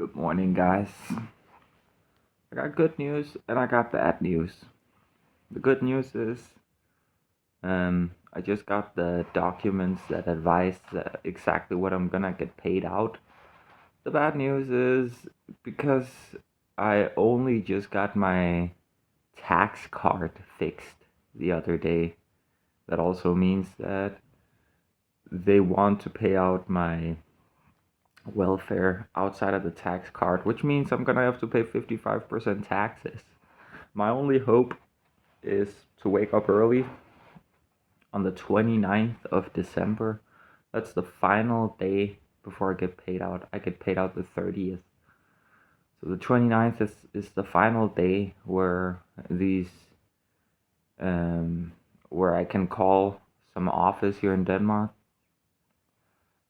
Good morning, guys. I got good news and I got bad news. The good news is, I just got the documents that advise exactly what I'm gonna get paid out. The bad news is because I only just got my tax card fixed the other day. That also means that they want to pay out my welfare outside of the tax card, which means I'm gonna have to pay 55% taxes. My only hope is to wake up early on the 29th of December. That's the final day before I get paid out. I get paid out the 30th. So the 29th is the final day where these where I can call some office here in Denmark,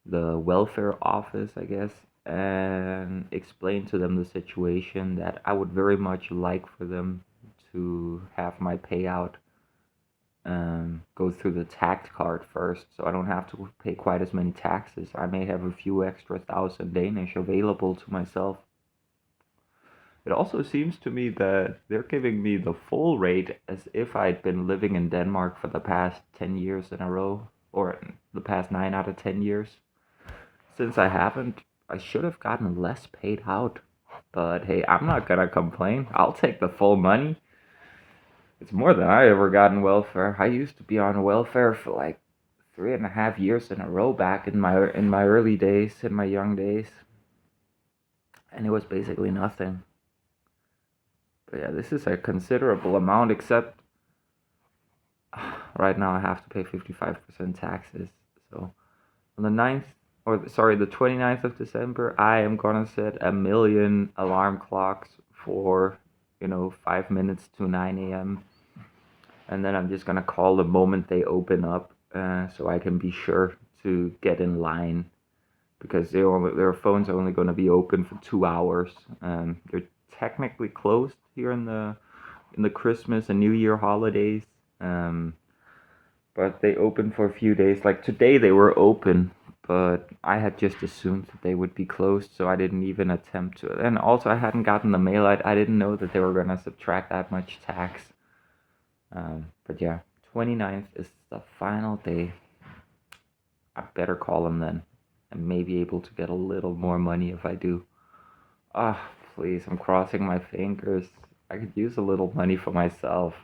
the welfare office, I guess, and explain to them the situation that I would very much like for them to have my payout go through the tax card first, so I don't have to pay quite as many taxes. I may have a few extra thousand Danish available to myself. It also seems to me that they're giving me the full rate as if I'd been living in Denmark for the past 10 years in a row, or the past 9 out of 10 years. Since I haven't, I should have gotten less paid out. But hey, I'm not gonna complain. I'll take the full money. It's more than I ever got in welfare. I used to be on welfare for like 3.5 years in a row back in my early days, in my young days. And it was basically nothing. But yeah, this is a considerable amount, except right now I have to pay 55% taxes. So on the 9th, or sorry, the 29th of December, I am gonna set a million alarm clocks for, 5 minutes to 9 a.m. And then I'm just gonna call the moment they open up, so I can be sure to get in line, because their phones are only gonna be open for 2 hours. They're technically closed here in the Christmas and New Year holidays, but they open for a few days. Like today, they were open, but I had just assumed that they would be closed, so I didn't even attempt to. And also, I hadn't gotten the mail. I didn't know that they were gonna subtract that much tax. But yeah, 29th is the final day. I better call them then. And maybe able to get a little more money if I do. Ah, please, I'm crossing my fingers. I could use a little money for myself.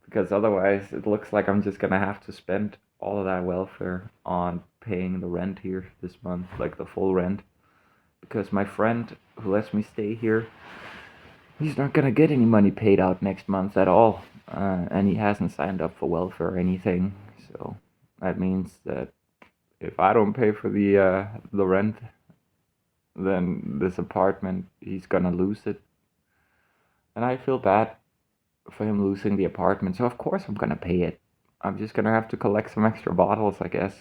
Because otherwise, it looks like I'm just gonna have to spend all of that welfare on paying the rent here this month, like the full rent. Because my friend who lets me stay here, he's not gonna get any money paid out next month at all, and he hasn't signed up for welfare or anything. So that means that if I don't pay for the rent, then this apartment, he's gonna lose it, and I feel bad for him losing the apartment. So of course I'm gonna pay it. I'm just gonna have to collect some extra bottles, I guess.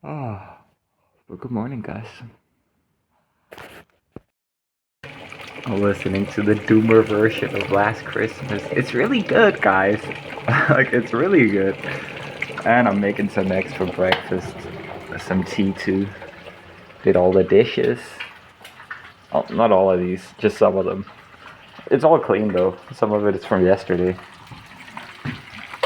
Ah, but good morning, guys. I'm listening to the Doomer version of Last Christmas. It's really good, guys. Like, it's really good. And I'm making some eggs for breakfast. Some tea, too. Did all the dishes. Oh, not all of these, just some of them. It's all clean, though. Some of it is from yesterday.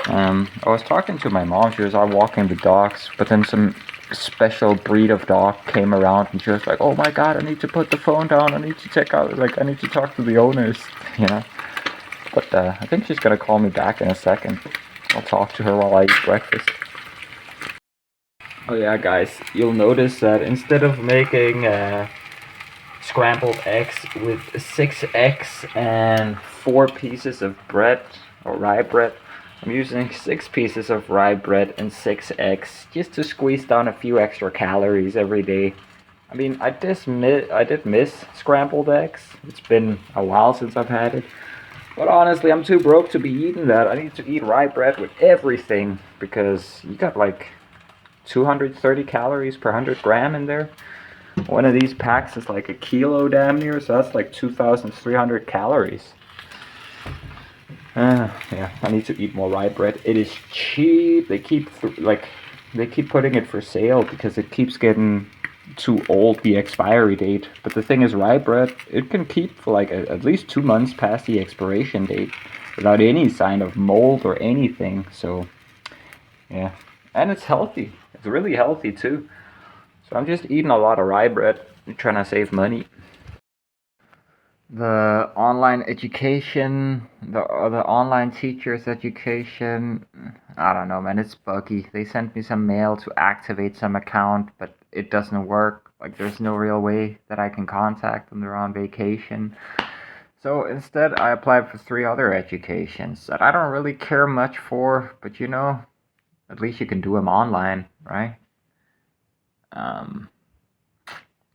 I was talking to my mom. She was out walking the dogs, but then some special breed of dog came around, and she was like, "Oh my God, I need to put the phone down. I need to check out. Like, I need to talk to the owners." You know. But I think she's gonna call me back in a second. I'll talk to her while I eat breakfast. Oh yeah, guys, you'll notice that instead of making scrambled eggs with 6 eggs and 4 pieces of bread or rye bread, I'm using 6 pieces of rye bread and 6 eggs just to squeeze down a few extra calories every day. I mean, I did miss scrambled eggs. It's been a while since I've had it. But honestly, I'm too broke to be eating that. I need to eat rye bread with everything, because you got like 230 calories per 100 gram in there. One of these packs is like a kilo damn near, so that's like 2,300 calories. Yeah, I need to eat more rye bread. It is cheap. They keep putting it for sale because it keeps getting too old, the expiry date. But the thing is, rye bread, it can keep for like at least 2 months past the expiration date without any sign of mold or anything. So yeah, and it's healthy. It's really healthy too. So I'm just eating a lot of rye bread, trying to save money. The online education, the online teachers education, I don't know, man, it's buggy. They sent me some mail to activate some account, but it doesn't work. Like, there's no real way that I can contact them. They're on vacation. So instead, I applied for 3 other educations that I don't really care much for, but at least you can do them online, right? Um,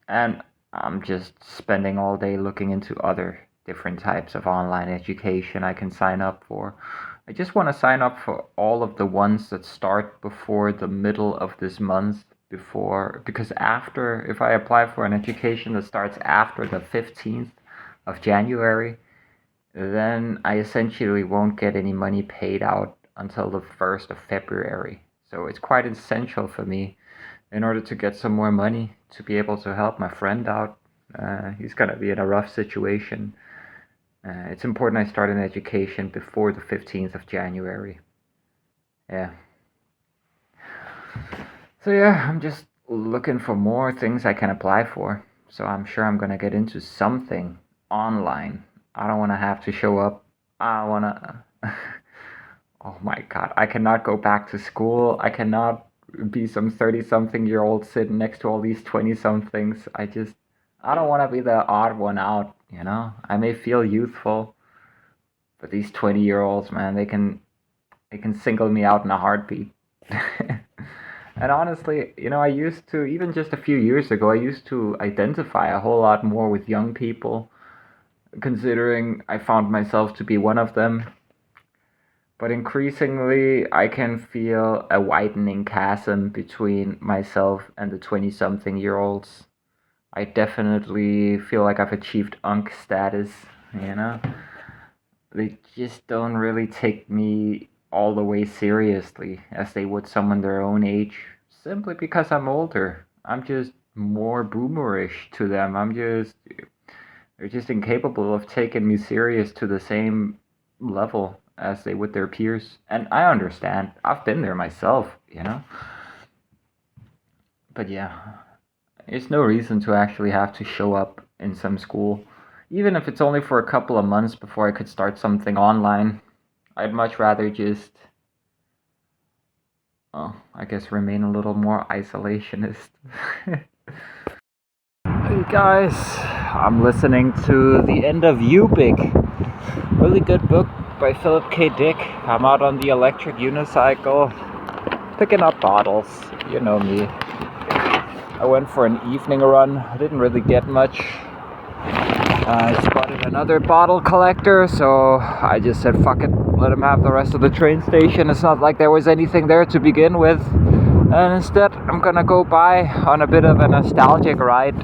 and I'm just spending all day looking into other different types of online education I can sign up for. I just want to sign up for all of the ones that start before the middle of this month, because if I apply for an education that starts after the 15th of January, then I essentially won't get any money paid out until the 1st of February. So it's quite essential for me, in order to get some more money, to be able to help my friend out. He's going to be in a rough situation. It's important I start an education before the 15th of January. Yeah. So yeah, I'm just looking for more things I can apply for. So I'm sure I'm going to get into something online. I don't want to have to show up. I want to... Oh my God, I cannot go back to school. I cannot be some 30-something-year-old sitting next to all these 20-somethings. I don't want to be the odd one out, I may feel youthful, but these 20-year-olds, man, they can single me out in a heartbeat. And honestly, I used to, even just a few years ago, I used to identify a whole lot more with young people, considering I found myself to be one of them. But increasingly, I can feel a widening chasm between myself and the 20-something-year-olds. I definitely feel like I've achieved unk status, you know? They just don't really take me all the way seriously as they would someone their own age, simply because I'm older. I'm just more boomerish to them. They're just incapable of taking me serious to the same level as they would their peers. And I understand. I've been there myself. But yeah, there's no reason to actually have to show up in some school. Even if it's only for a couple of months before I could start something online, I'd much rather just, I guess, remain a little more isolationist. Hey guys, I'm listening to The End of You Big. Really good book by Philip K. Dick. I'm out on the electric unicycle, picking up bottles. You know me. I went for an evening run. I didn't really get much. I spotted another bottle collector, so I just said fuck it, let him have the rest of the train station. It's not like there was anything there to begin with. And instead, I'm gonna go by on a bit of a nostalgic ride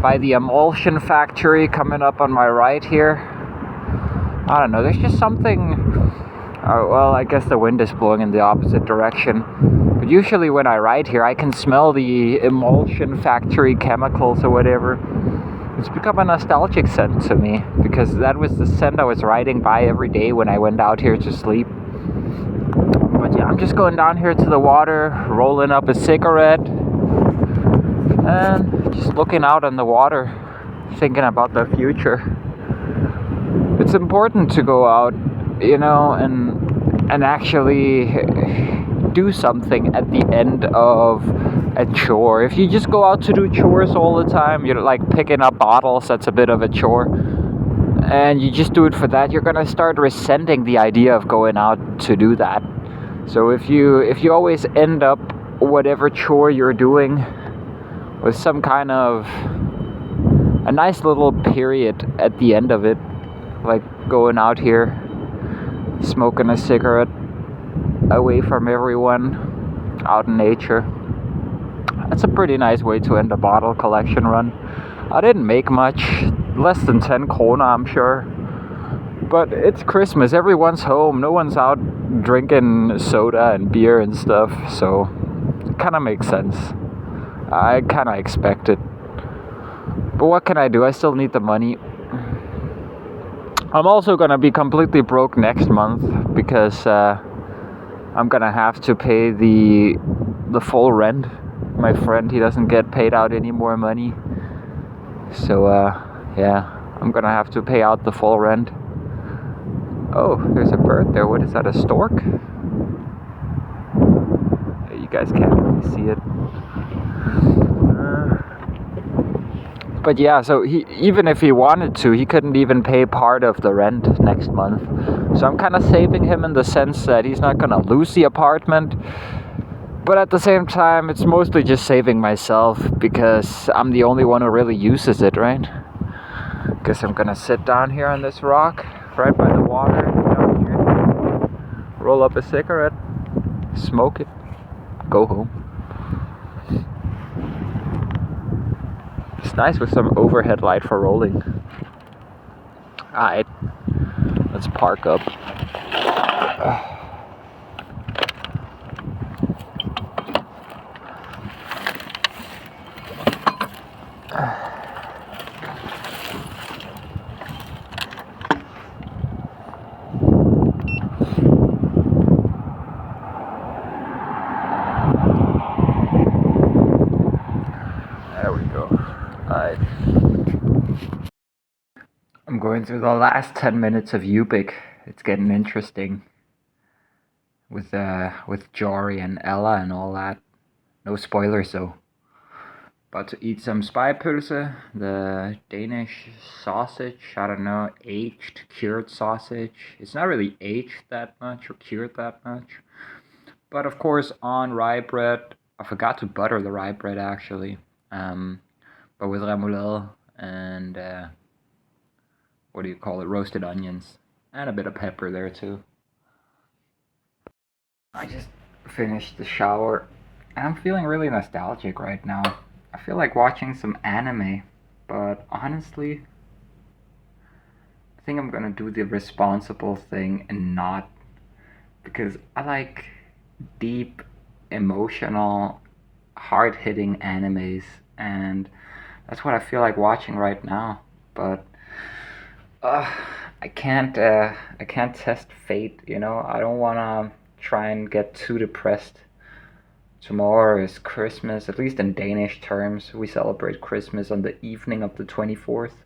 by the emulsion factory coming up on my right here. I don't know, there's just something... well, I guess the wind is blowing in the opposite direction. But usually when I ride here, I can smell the emulsion factory chemicals or whatever. It's become a nostalgic scent to me, because that was the scent I was riding by every day when I went out here to sleep. But yeah, I'm just going down here to the water, rolling up a cigarette, and just looking out on the water, thinking about the future. It's important to go out, and actually do something at the end of a chore. If you just go out to do chores all the time, you're like picking up bottles, that's a bit of a chore, and you just do it for that, you're gonna start resenting the idea of going out to do that. So if you always end up whatever chore you're doing with some kind of a nice little period at the end of it, like going out here, smoking a cigarette away from everyone, out in nature. That's a pretty nice way to end a bottle collection run. I didn't make much, less than 10 krona, I'm sure. But it's Christmas, everyone's home, no one's out drinking soda and beer and stuff, so it kind of makes sense. I kind of expected. But what can I do? I still need the money. I'm also gonna be completely broke next month because I'm gonna have to pay the full rent. My friend, he doesn't get paid out any more money. So yeah, I'm gonna have to pay out the full rent. Oh, there's a bird there. What is that, a stork? You guys can't really see it. But yeah, so even if he wanted to, he couldn't even pay part of the rent next month. So I'm kind of saving him in the sense that he's not gonna lose the apartment. But at the same time, it's mostly just saving myself because I'm the only one who really uses it, right? Guess I'm gonna sit down here on this rock, right by the water, down here, roll up a cigarette, smoke it, go home. It's nice with some overhead light for rolling. Alright, let's park up. There we go. Alright. I'm going through the last 10 minutes of Ubik. It's getting interesting. With Jory and Ella and all that. No spoilers though. About to eat some spypølse, the Danish sausage. I don't know, aged, cured sausage. It's not really aged that much or cured that much. But of course on rye bread. I forgot to butter the rye bread actually. But with remoulade and what do you call it? Roasted onions. And a bit of pepper there too. I just finished the shower and I'm feeling really nostalgic right now. I feel like watching some anime, but honestly, I think I'm gonna do the responsible thing and not, because I like deep, emotional, hard-hitting animes, and that's what I feel like watching right now. But I can't test fate, you know. I don't wanna try and get too depressed. Tomorrow is Christmas, at least in Danish terms. We celebrate Christmas on the evening of the 24th.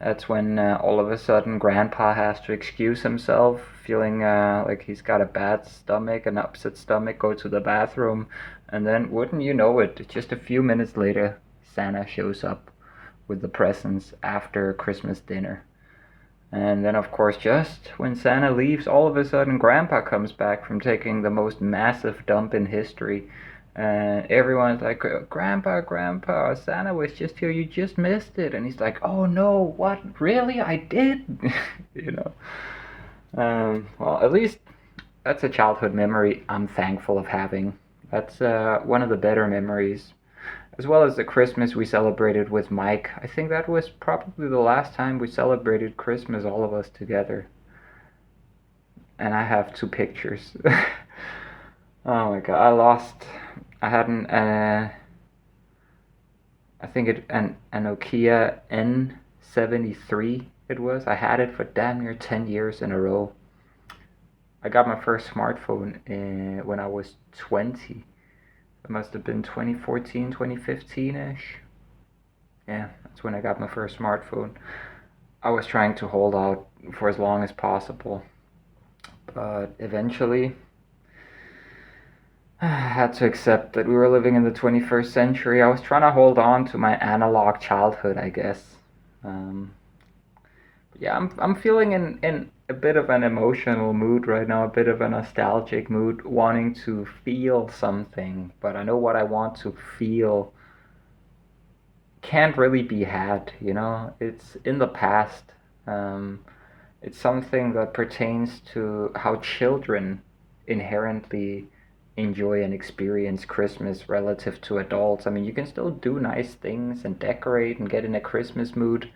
That's when all of a sudden Grandpa has to excuse himself, feeling like he's got a bad stomach, an upset stomach, go to the bathroom, and then wouldn't you know it, just a few minutes later, Santa shows up with the presents after Christmas dinner. And then, of course, just when Santa leaves, all of a sudden Grandpa comes back from taking the most massive dump in history. And everyone's like, Grandpa, Grandpa, Santa was just here, you just missed it. And he's like, oh no, what? Really? I did? you know? Well, at least that's a childhood memory I'm thankful of having. That's one of the better memories, as well as the Christmas we celebrated with Mike. I think that was probably the last time we celebrated Christmas, all of us together. And I have two pictures. Oh my god, I had I think an Nokia N73 it was. I had it for damn near 10 years in a row. I got my first smartphone when I was 20. It must have been 2014, 2015-ish. Yeah, that's when I got my first smartphone. I was trying to hold out for as long as possible. But eventually, I had to accept that we were living in the 21st century. I was trying to hold on to my analog childhood, I guess. Um, yeah, I'm feeling in a bit of an emotional mood right now, a bit of a nostalgic mood, wanting to feel something, but I know what I want to feel can't really be had, you know? It's in the past. Um, it's something that pertains to how children inherently enjoy and experience Christmas relative to adults. I mean, you can still do nice things and decorate and get in a Christmas mood,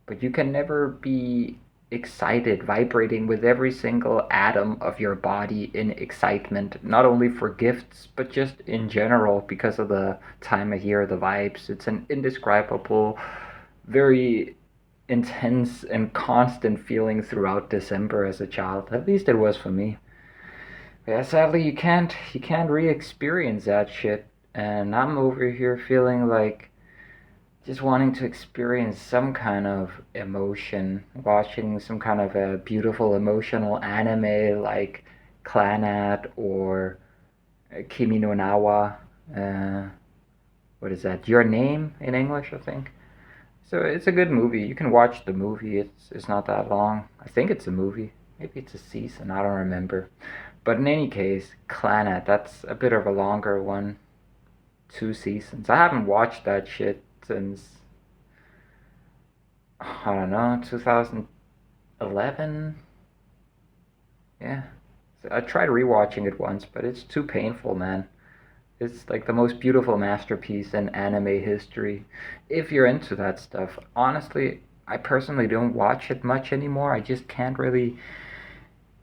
but you can never be excited, vibrating with every single atom of your body in excitement, not only for gifts, but just in general because of the time of year, the vibes. It's an indescribable, very intense and constant feeling throughout December as a child. At least it was for me. Yeah, sadly you can't re-experience that shit. And I'm over here feeling like just wanting to experience some kind of emotion, watching some kind of a beautiful emotional anime like Clanat or Kimi no Nawa. Uh, what is that? Your Name in English, I think. So it's a good movie. You can watch the movie. It's not that long. I think it's a movie. Maybe it's a season. I don't remember. But in any case, Clanat. That's a bit of a longer one. 2 seasons. I haven't watched that shit since I don't know 2011. Yeah. So I tried rewatching it once, but it's too painful, man. It's like the most beautiful masterpiece in anime history. If you're into that stuff, honestly, I personally don't watch it much anymore. I just can't really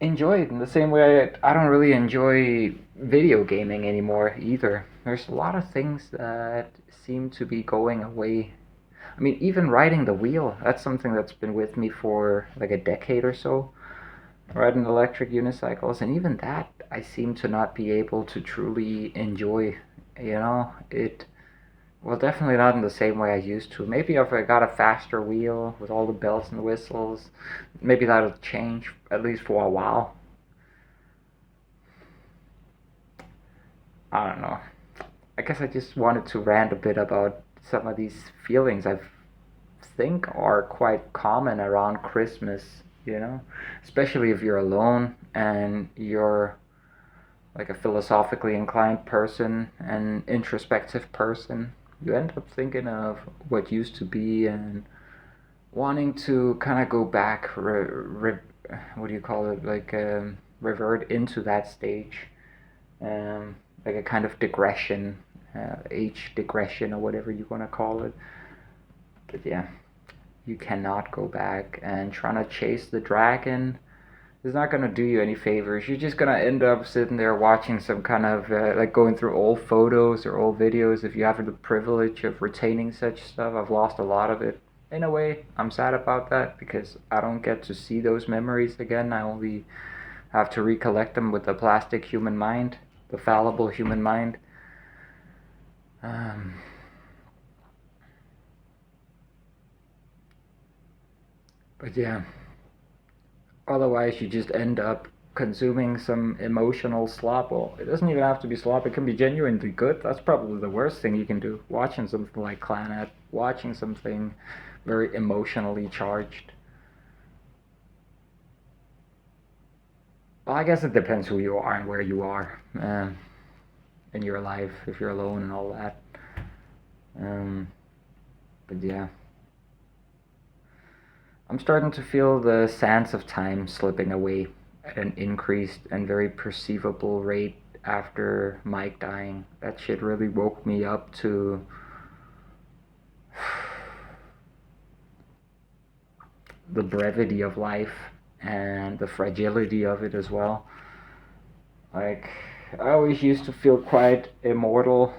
enjoy it in the same way I don't really enjoy video gaming anymore either. There's a lot of things that seem to be going away. I mean, even riding the wheel, that's something that's been with me for like a decade or so. Riding electric unicycles, and even that I seem to not be able to truly enjoy. It, well, definitely not in the same way I used to. Maybe if I got a faster wheel with all the bells and whistles, maybe that'll change, at least for a while. I don't know. I guess I just wanted to rant a bit about some of these feelings I think are quite common around Christmas, especially if you're alone and you're like a philosophically inclined person, an introspective person. You end up thinking of what used to be and wanting to kind of go back, what do you call it, like revert into that stage, like a kind of digression, age digression or whatever you want to call it. But yeah, you cannot go back, and trying to chase the dragon is not gonna do you any favors. You're just gonna end up sitting there watching some kind of like going through old photos or old videos. If you have the privilege of retaining such stuff, I've lost a lot of it. In a way, I'm sad about that because I don't get to see those memories again. I only have to recollect them with the plastic human mind, the fallible human mind. Um, but yeah, otherwise you just end up consuming some emotional slop. Well, it doesn't even have to be slop. It can be genuinely good. That's probably the worst thing you can do. Watching something like Clannad, watching something very emotionally charged. Well, I guess it depends who you are and where you are in your life, if you're alone and all that. Um, but yeah, I'm starting to feel the sands of time slipping away at an increased and very perceivable rate after Mike dying. That shit really woke me up to the brevity of life and the fragility of it as well. Like, I always used to feel quite immortal,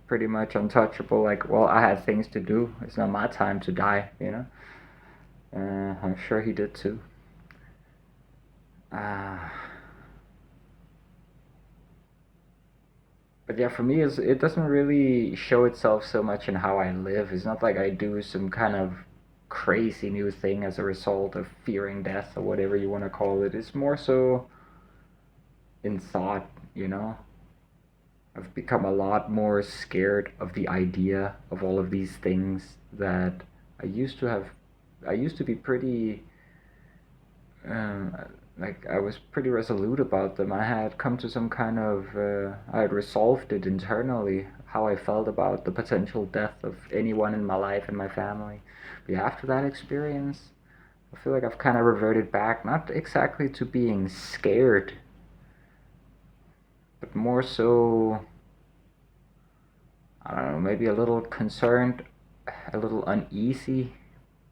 pretty much untouchable. Like, well, I had things to do. It's not my time to die. I'm sure he did too. Uh, but yeah, for me, it doesn't really show itself so much in how I live. It's not like I do some kind of crazy new thing as a result of fearing death or whatever you want to call it. It's more so in thought. I've become a lot more scared of the idea of all of these things that I used to have. I used to be pretty, um, like, I was pretty resolute about them. I had come to some kind of, I had resolved it internally how I felt about the potential death of anyone in my life and my family. But yeah, after that experience, I feel like I've kind of reverted back, not exactly to being scared, but more so, I don't know, maybe a little concerned, a little uneasy.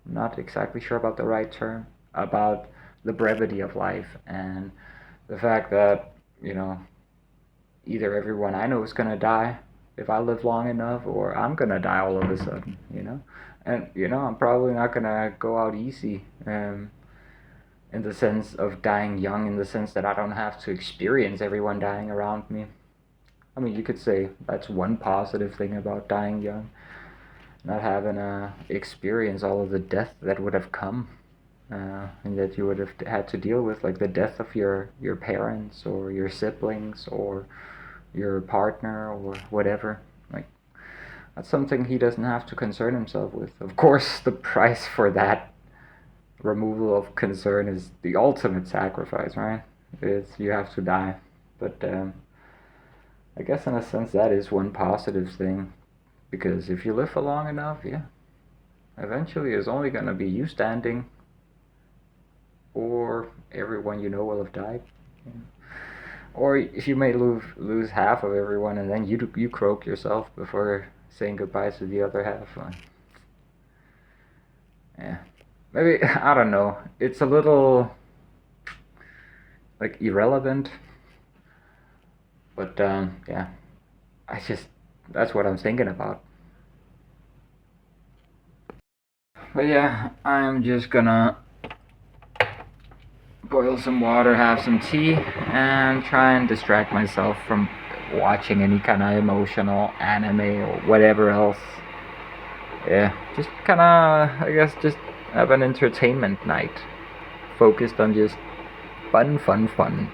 I'm not exactly sure about the right term. about the brevity of life and the fact that, you know, either everyone I know is gonna die if I live long enough, or I'm gonna die all of a sudden, you know? And, you know, I'm probably not gonna go out easy, in the sense of dying young, in the sense that I don't have to experience everyone dying around me. I mean, you could say that's one positive thing about dying young, not having to experience all of the death that would have come, and that you would have had to deal with, like the death of your parents or your siblings or your partner or whatever. Like, that's something he doesn't have to concern himself with. Of course, the price for that removal of concern is the ultimate sacrifice, right? It's you have to die. But I guess in a sense that is one positive thing, because if you live for long enough, yeah, eventually it's only gonna be you standing, or everyone you know will have died. Yeah. Or you may lose half of everyone, and then you croak yourself before saying goodbye to the other half. Yeah, maybe I don't know. It's a little like irrelevant, but yeah, I just that's what I'm thinking about. But yeah, I'm just gonna boil some water, have some tea, and try and distract myself from watching any kind of emotional anime or whatever else. Yeah, just kind of, I guess, just have an entertainment night focused on just fun, fun, fun.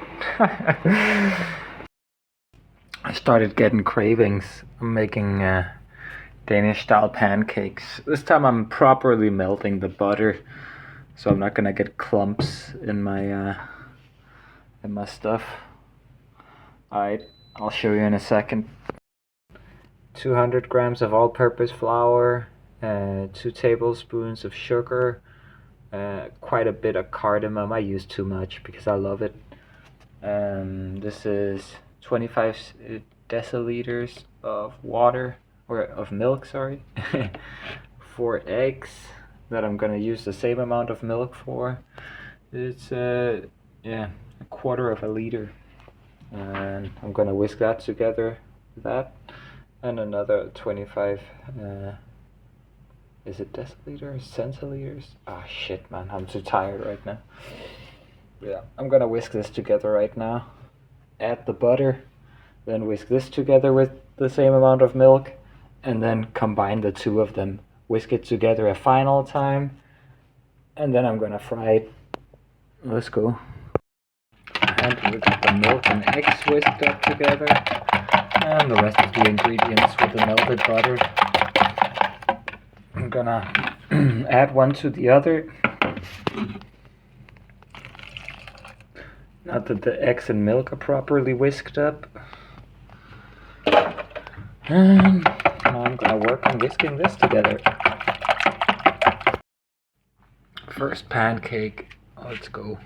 I started getting cravings. I'm making Danish style pancakes. This time I'm properly melting the butter, so I'm not gonna get clumps in my stuff. Alright, I'll show you in a second. 200 grams of all-purpose flour, 2 tablespoons of sugar, quite a bit of cardamom. I use too much because I love it. This is 25 deciliters of water, or of milk, sorry. 4 eggs that I'm gonna use the same amount of milk for. It's yeah, a quarter of a liter, and I'm gonna whisk that together with that, and another 25 is it deciliters, centiliters? Ah, shit, man, I'm too tired right now. Yeah, I'm gonna whisk this together right now. Add the butter, then whisk this together with the same amount of milk, and then combine the two of them. Whisk it together a final time, and then I'm gonna fry it. Let's go. And we got the milk and eggs whisked up together, and the rest of the ingredients with the melted butter. I'm gonna add one to the other. Not that the eggs and milk are properly whisked up. And now I'm gonna work on whisking this together. First pancake, let's go.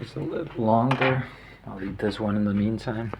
It's a little longer. I'll eat this one in the meantime.